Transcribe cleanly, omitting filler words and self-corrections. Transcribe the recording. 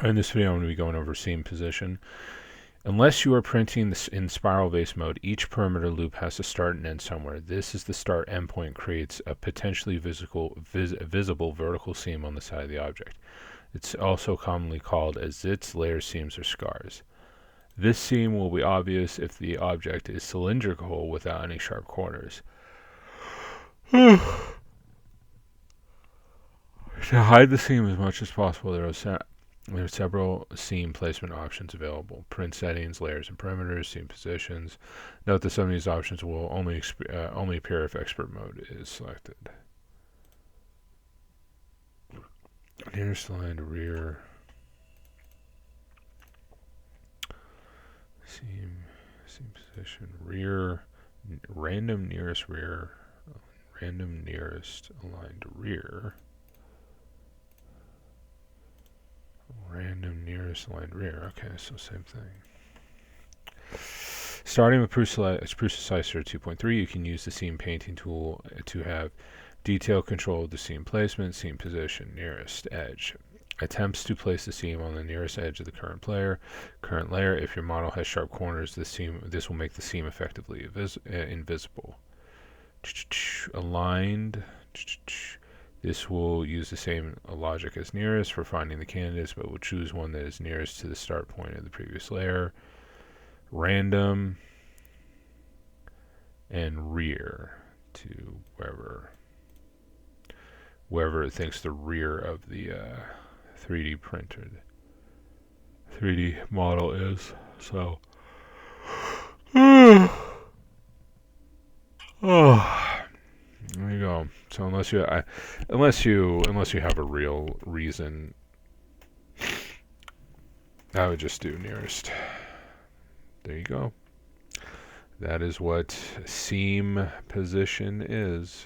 In this video, I'm going to be going over seam position. Unless you are printing this in spiral vase mode, each perimeter loop has to start and end somewhere. This is the start endpoint creates a potentially visible vertical seam on the side of the object. It's also commonly called as zits, layers, seams, or scars. This seam will be obvious if the object is cylindrical without any sharp corners. To hide the seam as much as possible, there are several seam placement options available. Print settings, layers and perimeters, seam positions. Note that some of these options will only appear if expert mode is selected. Nearest line to rear. Seam position. Rear. Random nearest rear. Random nearest aligned to rear. Random nearest aligned rear. Okay, so same thing. Starting with PRUSA Slicer 2.3, you can use the seam painting tool to have detailed control of the seam placement, seam position, nearest edge. Attempts to place the seam on the nearest edge of the current layer. If your model has sharp corners, this will make the seam effectively invisible. Aligned. This will use the same logic as nearest for finding the candidates, but will choose one that is nearest to the start point of the previous layer. Random and rear to wherever it thinks the rear of the 3D model is. So, there you go. So unless you have a real reason, I would just do nearest. There you go. That is what seam position is.